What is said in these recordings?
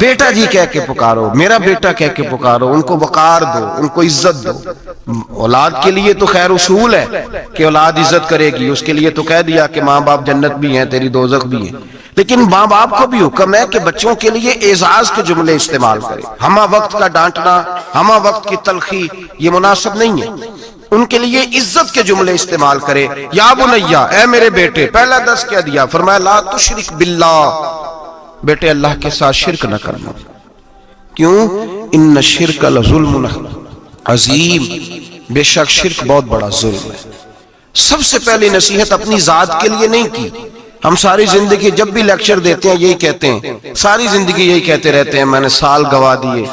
بیٹا جی کہہ کے پکارو، میرا بیٹا کہہ کے پکارو، ان کو وقار دو، ان کو عزت دو۔ اولاد کے لیے تو خیر اصول ہے کہ اولاد عزت کرے گی، اس کے لیے تو کہہ دیا کہ ماں باپ جنت بھی ہیں تیری دوزخ بھی ہے، لیکن ماں باپ کو بھی حکم ہے کہ بچوں کے لیے اعزاز کے جملے استعمال کرے۔ ہمہ وقت کا ڈانٹنا، ہمہ وقت کی تلخی یہ مناسب نہیں ہے، ان کے لیے عزت کے جملے استعمال کرے۔ یا بنیا، اے میرے بیٹے، پہلا درس کیا دیا؟ فرمایا لا تشرک باللہ، بیٹے اللہ کے ساتھ شرک نہ کرنا۔ کیوں؟ ان الشرک لظلم عظیم، بے شک شرک بہت بڑا ظلم ہے۔ سب سے پہلی نصیحت اپنی ذات کے لیے نہیں کی۔ ہم ساری زندگی جب بھی لیکچر دیتے ہیں یہی کہتے ہیں، ساری زندگی یہی کہتے رہتے ہیں، میں نے سال گوا دیے،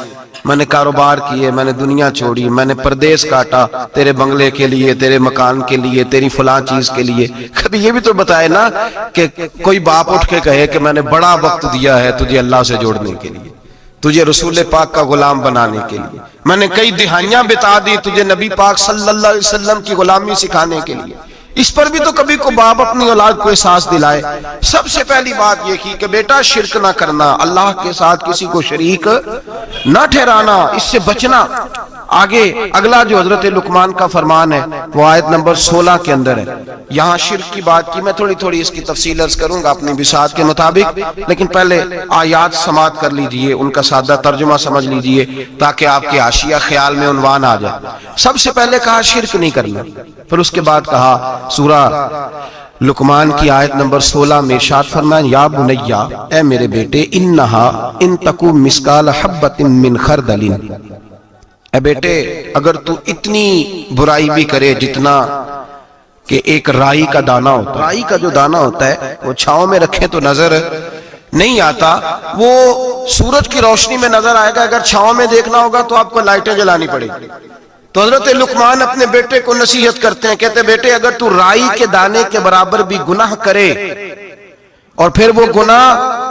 میں نے کاروبار کیے، میں نے دنیا چھوڑی، میں نے پردیس کاٹا تیرے بنگلے کے لیے، تیرے مکان کے لیے، تیری فلاں چیز کے لیے۔ کبھی یہ بھی تو بتائے نا کہ کوئی باپ اٹھ کے کہے کہ میں نے بڑا وقت دیا ہے تجھے اللہ سے جوڑنے کے لیے، تجھے رسول پاک کا غلام بنانے کے لیے، میں نے کئی دہائیاں بتا دی تجھے نبی پاک صلی اللہ علیہ وسلم کی غلامی سکھانے کے لیے۔ اس پر بھی تو کبھی کو باپ اپنی اولاد کو احساس دلائے۔ سب سے پہلی بات یہ کی کہ بیٹا شرک نہ کرنا، اللہ کے ساتھ کسی کو شریک نہ ٹھہرانا، اس سے بچنا۔ آگے اگلا جو حضرت لقمان کا فرمان ہے وہ آیت نمبر 16 کے اندر ہے۔ یہاں شرک کی بات کی، میں تھوڑی اس کی تفصیل عرض کروں گا اپنی بساط کے مطابق، لیکن پہلے آیات سماعت کر لیجئے، ان کا سادہ ترجمہ سمجھ لیجئے تاکہ آپ کے حاشیہ خیال میں عنوان آ جائے۔ سب سے پہلے کہا شرک نہیں کرنا، پھر اس کے بعد کہا سورہ لقمان کی آیت نمبر 16 میں ارشاد فرمایا یا بنیا، اے میرے بیٹے، انہا ان تکو مثقال حبۃ من خردل، اے بیٹے اگر تو اتنی برائی بھی کرے جتنا کہ ایک رائی کا دانہ ہوتا ہے، رائی کا جو دانہ ہوتا ہے وہ چھاؤں میں رکھیں تو نظر نہیں آتا، وہ سورج کی روشنی میں نظر آئے گا، اگر چھاؤں میں دیکھنا ہوگا تو آپ کو لائٹیں جلانی پڑے گی۔ تو حضرت لقمان اپنے بیٹے کو نصیحت کرتے ہیں، کہتے بیٹے اگر تو رائی کے دانے کے برابر بھی گناہ کرے اور پھر وہ گناہ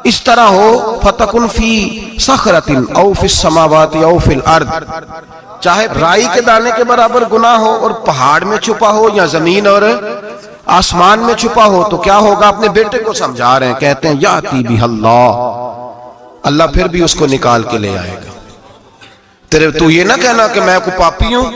اس طرح ہو فَتَكُنْ فِي صَخْرَةٍ أَوْ فِي السَّمَاوَاتِ أَوْ فِي الْأَرْضِ، چاہے رائی کے دانے کے برابر گناہ ہو اور پہاڑ میں چھپا ہو یا زمین اور آسمان میں چھپا ہو تو کیا ہوگا؟ اپنے بیٹے کو سمجھا رہے ہیں، کہتے ہیں یاتی بِهَ اللہ، اللہ پھر بھی اس کو نکال کے لے آئے گا۔ تیرے تو یہ نہ کہنا کہ میں کوئی پاپی ہوں،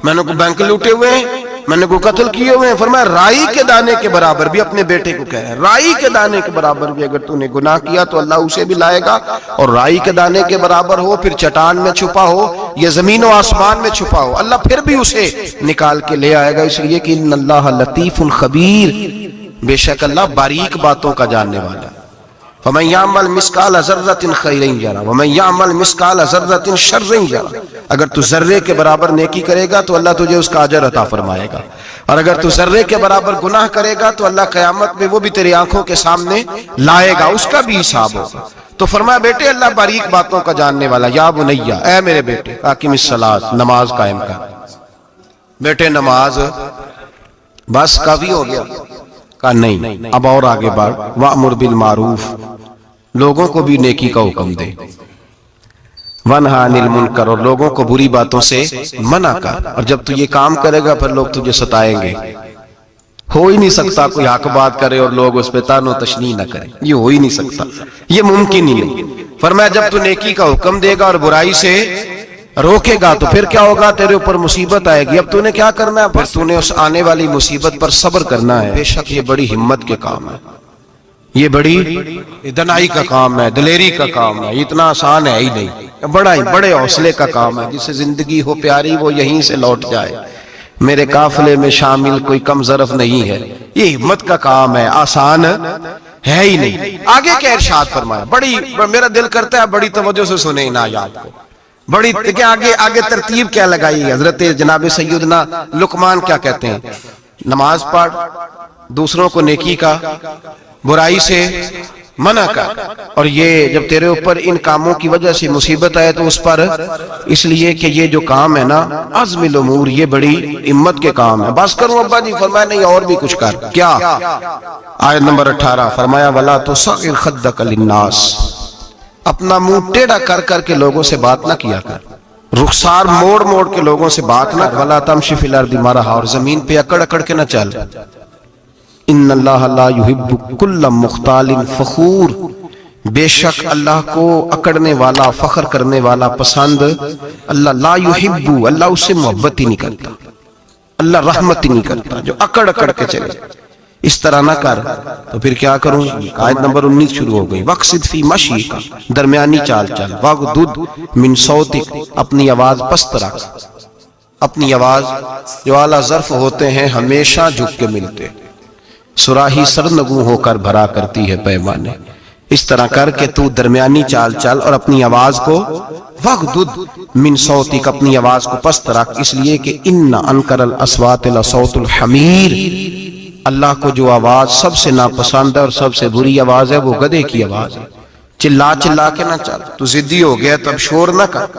میں نے کوئی بینک لوٹے ہوئے ہیں، میں نے کوئی قتل کیے ہوئے ہیں۔ فرمایا رائی کے دانے کے برابر بھی، اپنے بیٹے کو کہہ رہے ہیں رائی کے دانے کے برابر بھی اگر تو نے گناہ کیا تو اللہ اسے بھی لائے گا، اور رائی کے دانے کے برابر ہو، پھر چٹان میں چھپا ہو یا زمین و آسمان میں چھپا ہو، اللہ پھر بھی اسے نکال کے لے آئے گا، اس لیے کہ ان اللہ لطیف خبیر، بے شک اللہ باریک باتوں کا جاننے والا ہے۔ فَمَنْ يَعْمَلْ مِثْقَالَ ذَرَّةٍ خَيْرًا يَرَهُ وَمَنْ يَعْمَلْ مِثْقَالَ ذَرَّةٍ شَرًّا يَرَهُ، اگر تو ذرے کے برابر نیکی کرے گا تو اللہ تجھے اس کا اجر عطا فرمائے گا، اور اگر تو ذرے کے برابر گناہ کرے گا تو اللہ قیامت میں وہ بھی تیری آنکھوں کے سامنے لائے گا، اس کا بھی حساب ہوگا۔ تو فرمایا بیٹے اللہ باریک باتوں کا جاننے والا۔ یا بنیا، اے میرے بیٹے، اقم الصلاۃ، نماز قائم کر۔ بیٹے نماز بس کافی ہو گیا؟ کہا نہیں، اب اور آگے بڑھ، وَأْمُرْ بِالْمَعْرُوفِ، لوگوں کو بھی نیکی کا حکم دے، وَانْهَ عَنِ الْمُنْکَرِ، اور لوگوں کو بری باتوں سے منع کر، اور جب تو یہ کام کرے گا پھر لوگ تجھے ستائیں گے۔ ہو ہی نہیں سکتا کوئی حق بات کرے اور لوگ اس پہ تان و تشنیع نہ کریں، یہ ہو ہی نہیں سکتا، یہ ممکن ہی نہیں۔ فرمایا جب تو نیکی کا حکم دے گا اور برائی سے روکے گا تو پھر کیا ہوگا؟ تیرے اوپر مصیبت آئے گی، اب تو نے کیا کرنا ہے؟ پھر تو نے اس آنے والی مصیبت پر صبر کرنا ہے۔ بے شک یہ بڑی ہمت کے کام ہے، یہ بڑی دنائی کا کام ہے، دلیری کا کام ہے، اتنا آسان ہے ہی نہیں، بڑے حوصلے کا کام ہے۔ جسے زندگی ہو پیاری وہ یہیں سے لوٹ جائے، میرے قافلے میں شامل کوئی کم ظرف نہیں ہے، یہ ہمت کا کام ہے، آسان ہے ہی نہیں۔ آگے کیا ارشاد فرمایا، بڑی میرا دل کرتا ہے بڑی توجہ سے سنیں ان آیات کو، بڑی کہ آگے ترتیب کیا لگائی حضرت جناب سیدنا لقمان کیا کہتے ہیں؟ نماز پڑھ، دوسروں کو نیکی کا، برائی سے منع کر، اور یہ جب تیرے اوپر ان کاموں کی وجہ سے مصیبت آئے تو اس پر اس لیے کہ یہ جو کام ہے نا عزم الامور، یہ بڑی ہمت کے کام ہے۔ بس کروں ابا جی؟ فرمایا نہیں اور بھی کچھ کر۔ کیا؟ آیت نمبر 18 فرمایا وَلَا تُصَغِّرْ خَدَّكَ لِلنَّاسِ، اپنا منہ ٹیڑھا کر کر کے لوگوں سے بات نہ کیا کر، رخسار موڑ موڑ کے لوگوں سے بات نہ کر، وَلَا تَمْشِ فِي الْأَرْضِ مَرَحًا، اور زمین پہ اکڑ اکڑ کے نہ چل، ان اللہ لا يحب كل مختال فخور، بے شک اللہ کو اکڑنے والا، فخر کرنے والا پسند اللہ لا یحب، اللہ اس سے محبت ہی نہیں کرتا، اللہ رحمت ہی نہیں کرتا جو اکڑ اکڑ کے چلے۔ اس طرح نہ کر تو پھر کیا کروں؟ آیت نمبر 19 شروع ہو گئی، وقصد فی مشیک، درمیانی چال چل، وغضض من صوتک، اپنی آواز پست رکھ، اپنی آواز جو اعلیٰ ظرف ہوتے ہیں ہمیشہ جھک کے ملتے، صراحی سرنگوں ہو کر بھرا کرتی ہے پیمانے، اس طرح کر کے تو درمیانی چال چل اور اپنی آواز کو وغضض من صوتک، اپنی آواز کو پست رکھ، اس لیے کہ ان انکر الاصوات لصوت الحمیر، اللہ کو جو آواز سب سے ناپسند ہے اور سب سے بری آواز ہے وہ گدھے کی آواز ہے۔ چلا چلا کے نہ چل، تو ضدی ہو گیا تب شور نہ کر،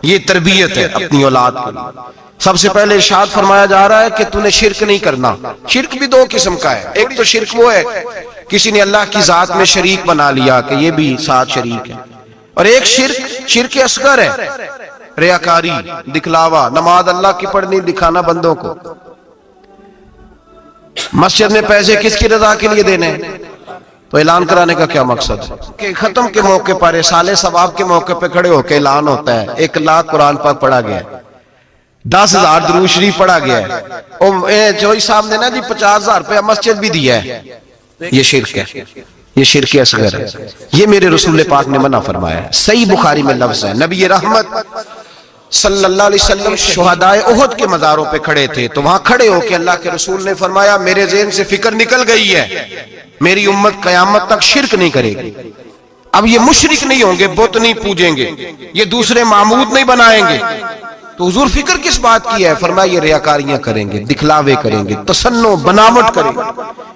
یہ تربیت ہے اپنی اولاد کے لیے۔ سب سے پہلے ارشاد فرمایا جا رہا ہے کہ تو نے شرک نہیں کرنا۔ شرک بھی دو قسم کا ہے، ایک تو شرک وہ ہے کسی نے اللہ کی ذات میں شریک بنا لیا کہ یہ بھی ساتھ شریک ہے، اور ایک شرک اصغر ہے، ریاکاری، دکھلاوا، نماز اللہ کی پڑھنی، دکھانا بندوں کو۔ مسجد میں پیسے کس کی رضا کے لیے دینے ہیں؟ تو اعلان کرانے کا کیا مقصد ہے کہ ختم کے موقع پر سال ثواب کے موقع پہ کھڑے ہو کے اعلان ہوتا ہے 1 لاکھ قرآن پاک پڑھا گیا ہے، 10,000 درود شریف پڑھا گیا ہے، اور جو صاحب نے نا جی 50,000 روپیہ مسجد بھی دیا ہے، یہ شرک ہے، یہ شرک اصغر ہے، یہ میرے رسول پاک نے منع فرمایا ہے۔ صحیح بخاری میں لفظ ہے، نبی رحمت صلی اللہ علیہ وسلم شہدائے احد کے مزاروں پہ کھڑے تھے، تو وہاں کھڑے ہو کے اللہ کے رسول نے فرمایا میرے ذہن سے فکر نکل گئی ہے، میری امت قیامت تک شرک نہیں کرے گی، اب یہ مشرک نہیں ہوں گے، بت نہیں پوجیں گے، یہ دوسرے معبود نہیں بنائیں گے۔ تو حضور فکر کس بات کی ہے؟ فرمایا یہ ریاکاریاں کریں گے، دکھلاوے کریں گے، تصنع بناوٹ کریں گے،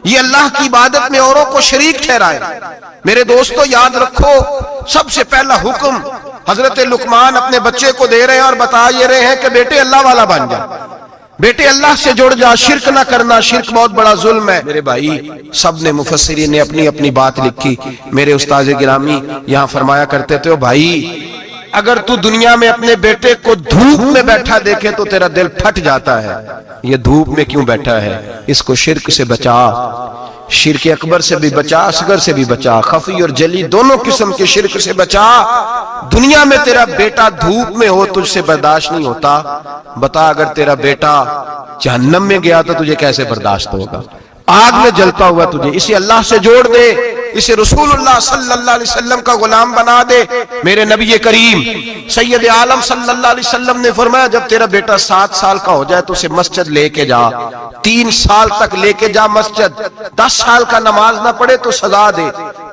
یہ اللہ کی عبادت میں اوروں کو شریک ٹھہرائے۔ میرے دوستو یاد رکھو، سب سے پہلا حکم حضرت لقمان اپنے بچے کو دے رہے ہیں اور بتا یہ رہے ہیں کہ بیٹے اللہ والا بن جا، بیٹے اللہ سے جڑ جا، شرک نہ کرنا، شرک بہت بڑا ظلم ہے۔ میرے بھائی سب نے مفسرین نے اپنی اپنی بات لکھی، میرے استاد گرامی یہاں فرمایا کرتے تھے بھائی اگر تو دنیا میں اپنے بیٹے کو دھوپ میں بیٹھا دیکھے تو تیرا دل پھٹ جاتا ہے، یہ دھوپ میں کیوں بیٹھا ہے، اس کو شرک سے بچا، شرک اکبر سے بھی بچا، اصغر سے بھی بچا، خفی اور جلی دونوں قسم کے شرک سے بچا۔ دنیا میں تیرا بیٹا دھوپ میں ہو تجھ سے برداشت نہیں ہوتا، بتا اگر تیرا بیٹا جہنم میں گیا تو تجھے کیسے برداشت ہوگا، آگ میں جلتا ہوا تجھے۔ اسے اللہ سے جوڑ دے، اسے رسول اللہ صلی اللہ علیہ وسلم کا غلام بنا دے۔ میرے نبی کریم سید عالم صلی اللہ علیہ وسلم نے فرمایا جب تیرا بیٹا 7 سال کا ہو جائے تو اسے مسجد لے کے جا، 3 سال تک لے کے جا مسجد، 10 سال کا نماز نہ پڑھے تو سزا دے،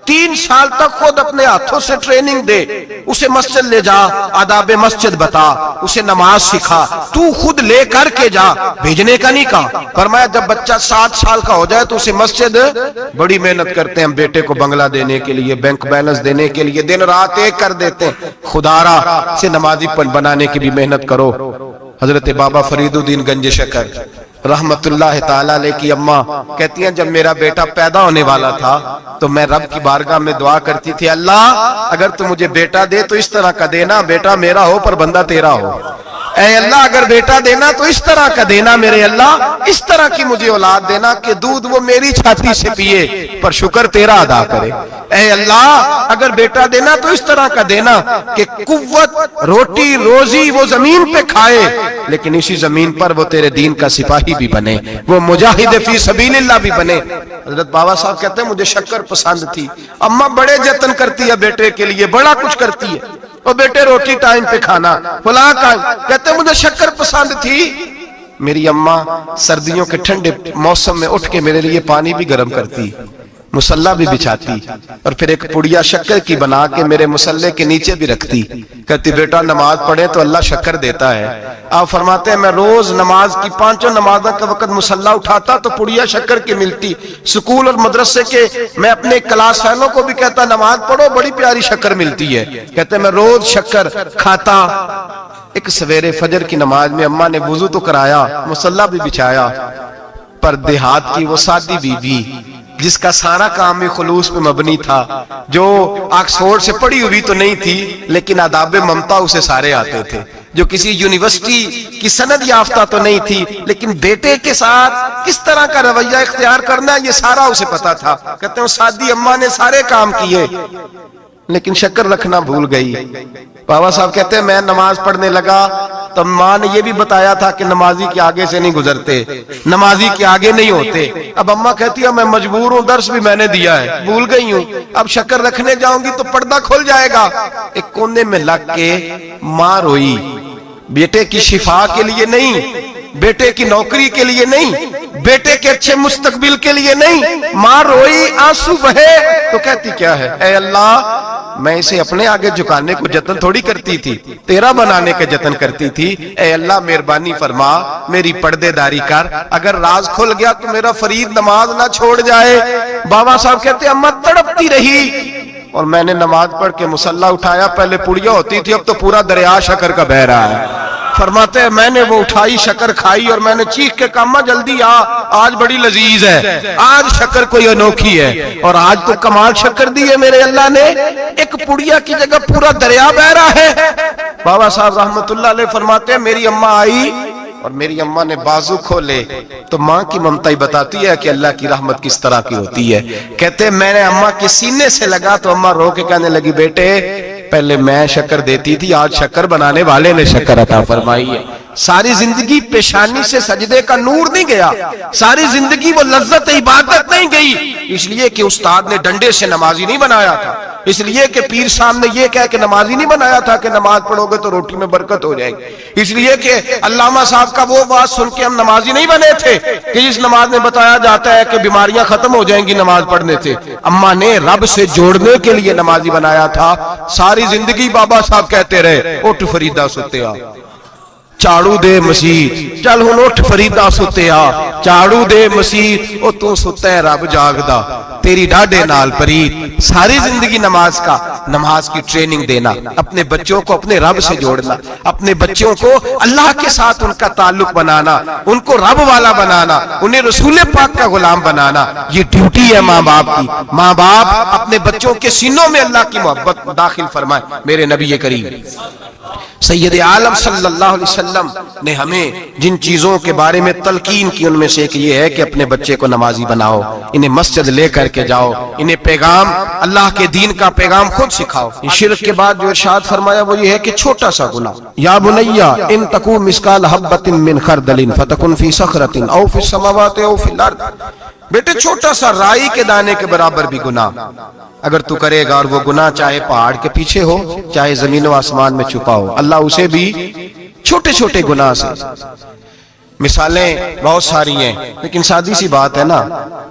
3 سال تک خود اپنے ہاتھوں سے ٹریننگ دے، اسے مسجد لے جا، آداب مسجد بتا، اسے نماز سکھا، تو خود لے کر کے جا، بھیجنے کا نہیں کہا۔ فرمایا جب بچہ 7 سال کا ہو جائے تو اسے مسجد، بڑی محنت کرتے ہیں ہم بیٹے کو بنگلہ دینے کے لیے، بینک بیلنس دینے کے لیے، دن رات ایک کر دیتے ہیں، خدا را سے نمازی بنانے کی بھی محنت کرو۔ حضرت بابا فرید الدین گنج شکر رحمت اللہ تعالیٰ علیہ کی اماں کہتی ہیں جب میرا بیٹا پیدا ہونے والا تھا تو میں رب کی بارگاہ میں دعا کرتی تھی اللہ اگر تو مجھے بیٹا دے تو اس طرح کا دینا بیٹا میرا ہو پر بندہ تیرا ہو، اے اللہ اگر بیٹا دینا تو اس طرح کا دینا، میرے اللہ اس طرح کی مجھے اولاد دینا کہ دودھ وہ میری چھاتی سے پیے پر شکر تیرا ادا کرے، اے اللہ اگر بیٹا دینا تو اس طرح کا دینا کہ قوت روٹی روزی وہ زمین پہ کھائے لیکن اسی زمین پر وہ تیرے دین کا سپاہی بھی بنے، وہ مجاہد فی سبیل اللہ بھی بنے۔ حضرت بابا صاحب کہتے ہیں مجھے شکر پسند تھی، اماں بڑے جتن کرتی ہے بیٹے کے لیے، بڑا کچھ کرتی ہے، وہ بیٹے روٹی ٹائم پہ کھانا فلاں کہتے ہیں مجھے شکر پسند تھی، میری اماں سردیوں کے ٹھنڈے موسم میں اٹھ کے میرے لیے پانی بھی گرم کرتی، مصلی بھی بچھاتی اور پھر ایک پڑیا شکر کی بنا کے میرے مصلی کے نیچے بھی رکھتی، کہتی بیٹا نماز پڑھے تو اللہ شکر دیتا ہے۔ آپ فرماتے ہیں میں روز نماز کی 5 نمازوں کا وقت مصلی اٹھاتا تو پڑیا شکر کی ملتی، سکول اور مدرسے کے میں اپنے کلاس فیلوں کو بھی کہتا نماز پڑھو بڑی پیاری شکر ملتی ہے، کہتے ہیں میں روز شکر کھاتا۔ ایک سویرے فجر کی نماز میں اماں نے وضو تو کرایا مصلی بھی بچھایا، پر دیہات کی وہ سادی بی بی جس کا سارا کام ہی خلوص پہ مبنی تھا، جو آکسفورڈ سے پڑھی ہوئی تو نہیں تھی لیکن آداب ممتا اسے سارے آتے تھے، جو کسی یونیورسٹی کی سند یافتہ تو نہیں تھی، لیکن بیٹے کے ساتھ کس طرح کا رویہ اختیار کرنا ہے یہ سارا اسے پتا تھا. کہتے ہیں سعدی اماں نے سارے کام کیے لیکن شکر رکھنا بھول گئی. بابا صاحب کہتے ہیں میں نماز پڑھنے لگا تو ماں نے یہ بھی بتایا تھا کہ نمازی کے آگے سے نہیں گزرتے، نمازی کے آگے نہیں ہوتے. اب اماں کہتی ہے میں مجبور ہوں، درس بھی میں نے دیا ہے، بھول گئی ہوں، اب شکر رکھنے جاؤں گی تو پردہ کھل جائے گا. ایک کونے میں لگ کے ماں روئی، بیٹے کی شفا کے لیے نہیں، بیٹے کی نوکری کے لیے نہیں، بیٹے کے اچھے مستقبل کے لیے نہیں. ماں روئی، آنسو بہے تو کہتی کیا ہے، اے اللہ میں اسے اپنے آگے جھکانے کو جتن تھوڑی کرتی تھی، تیرا بنانے کے جتن کرتی تھی. اے اللہ مہربانی فرما، میری پردے داری کر، اگر راز کھل گیا تو میرا فرید نماز نہ چھوڑ جائے. بابا صاحب کہتے اماں تڑپتی رہی اور میں نے نماز پڑھ کے مصلی اٹھایا. پہلے پڑیا ہوتی تھی، اب تو پورا دریا شکر کا بہ رہا ہے. فرماتے ہیں میں نے وہ اٹھائی، شکر کھائی اور میں نے چیخ کے کہا اماں جلدی آ، آج بڑی لذیذ ہے، آج شکر کوئی انوکھی ہے. اور آج تو کمال شکر دی ہے میرے اللہ نے، ایک پڑیا کی جگہ پورا دریا بہ رہا ہے. بابا صاحب رحمت اللہ علیہ فرماتے ہیں میری اماں آئی اور میری اماں نے بازو کھولے تو ماں کی ممتا ہی بتاتی ہے کہ اللہ کی رحمت کس طرح کی ہوتی ہے. کہتے ہیں میں نے اماں کے سینے سے لگا تو اماں رو کے کہنے لگی بیٹے پہلے میں شکر دیتی تھی، آج شکر بنانے والے نے شکر عطا فرمائی ہے. ساری زندگی پیشانی سے سجدے کا نور نہیں گیا، ساری زندگی وہ لذت عبادت نہیں گئی، اس لیے کہ استاد نے ڈنڈے سے نمازی نہیں بنایا تھا، اس لیے کہ پیر صاحب نے یہ کہہ کہ نمازی نہیں بنایا تھا کہ نماز پڑھو گے تو روٹی میں برکت ہو جائے گی، اس لیے کہ علامہ صاحب کا وہ بات سن کے ہم نمازی نہیں بنے تھے کہ جس نماز میں بتایا جاتا ہے کہ بیماریاں ختم ہو جائیں گی نماز پڑھنے سے. اماں نے رب سے جوڑنے کے لیے نمازی بنایا تھا. ساری زندگی بابا صاحب کہتے رہے اٹھ فریدہ ستیا چاڑو دے مسیح، چل ہن اٹھ فریدہ ستیا چاڑو دے مسیح، او تو ستا ہے رب جاگدا تیری ڈاڈے نال پرید. ساری زندگی نماز کی ٹریننگ دینا، اپنے بچوں کو اپنے رب سے جوڑنا، اپنے بچوں کو اللہ کے ساتھ ان کا تعلق بنانا، ان کو رب والا بنانا، انہیں رسول پاک کا غلام بنانا، یہ ڈیوٹی ہے ماں باپ کی. ماں باپ اپنے بچوں کے سینوں میں اللہ کی محبت داخل فرمائے. میرے نبی کریم سید عالم صلی اللہ علیہ وسلم نے ہمیں جن چیزوں کے بارے میں تلقین کی ان میں سے ایک یہ ہے کہ اپنے بچے کو نمازی بناؤ، انہیں مسجد لے کر کے جاؤ، انہیں پیغام اللہ کے دین کا پیغام خود سکھاؤ. شرک کے بعد جو ارشاد فرمایا وہ یہ ہے کہ چھوٹا سا گناہ، یا بنیا ان تکو مثقال حبۃ من خردل فتکن فی صخرۃ او فی السماوات او فی الارض، بیٹے چھوٹا سا رائی کے دانے کے برابر بھی گناہ اگر تو کرے گا، اور وہ گناہ چاہے پہاڑ کے پیچھے ہو چاہے زمین و آسمان میں چھپا ہو، اللہ اسے بھی چھوٹے چھوٹے گناہ سے. مثالیں بہت ساری ہیں لیکن سادی سی بات ہے نا.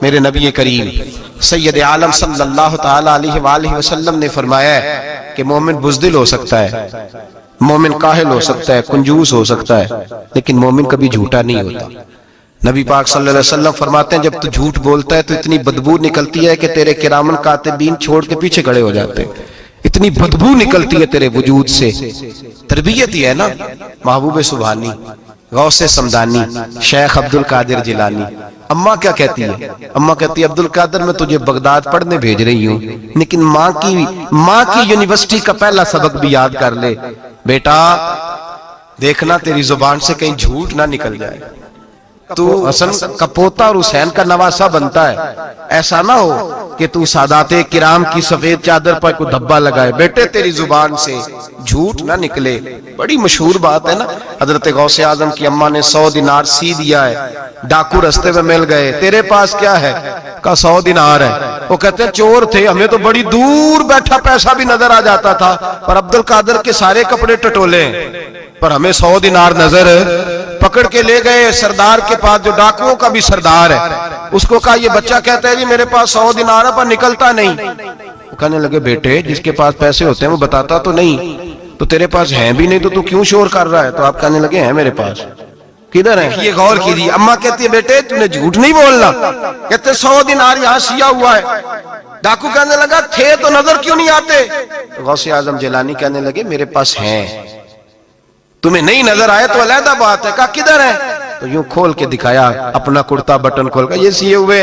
میرے نبی کریم سید عالم صلی اللہ تعالی علیہ وآلہ وسلم نے فرمایا ہے کہ مومن بزدل ہو سکتا ہے، مومن کاہل ہو سکتا ہے، کنجوس ہو سکتا ہے، لیکن مومن کبھی جھوٹا نہیں ہوتا. نبی پاک صلی اللہ علیہ وسلم فرماتے ہیں جب تو جھوٹ بولتا ہے تو اتنی بدبو نکلتی ہے کہ تیرے کرامن کاتبین چھوڑ کے پیچھے کھڑے ہو جاتے ہیں، اتنی بدبو نکلتی ہے تیرے وجود سے. تربیت ہی ہے نا. محبوب سبحانی، غوث سمدانی، شیخ عبد القادر جیلانی. اماں کیا کہتی ہے؟ اماں کہتی ہے عبد القادر میں تجھے بغداد پڑھنے بھیج رہی ہوں، لیکن ماں کی یونیورسٹی کا پہلا سبق بھی یاد کر لے بیٹا، دیکھنا تیری زبان سے کہیں جھوٹ نہ نکل جائے، تو حسن کا پوتا اور حسین کا نواسا بنتا ہے. ایسا نہ ہو کہ تو سادات کرام کی سفید چادر پر کوئی دھبا لگائے. بیٹے تیری زبان سے جھوٹ نہ نکلے. بڑی مشہور بات ہے نا، حضرت غوث اعظم کی اماں نے 100 دینار سی دیا ہے، ڈاکو رستے میں مل گئے، تیرے پاس کیا ہے؟ کہا 100 دینار ہے. وہ کہتے ہیں چور تھے، ہمیں تو بڑی دور بیٹھا پیسہ بھی نظر آ جاتا تھا، پر عبد القادر کے سارے کپڑے ٹٹولے پر ہمیں 100 دینار نظر. پکڑ کے لے گئے سردار کے پاس جو ڈاکوؤں کا بھی سردار ہے. اس کو کہا یہ بچہ کہتا ہے جی میرے پاس 100 دینار ہے پر نکلتا نہیں. وہ کہنے لگے بیٹے جس کے پاس پیسے ہوتے ہیں وہ بتاتا تو نہیں، تو تیرے پاس ہیں بھی نہیں تو کیوں شور کر رہا ہے؟ تو آپ کہنے لگے ہیں میرے پاس. کدھر ہیں؟ یہ غور کیجیے. اماں کہتی ہے بیٹے تم نے جھوٹ نہیں بولنا. کہتے 100 دینار یہاں سیا ہوا ہے. ڈاکو کہنے لگا تھے تو نظر کیوں نہیں آتے؟ تو غوث اعظم جیلانی کہنے لگے میرے پاس ہیں، تمہیں نہیں نظر آئے تو علیحدہ بات ہے. کہا کدھر ہے؟ تو یوں کھول کے دکھایا اپنا کرتا بٹن کھول کر، یہ سیے ہوئے.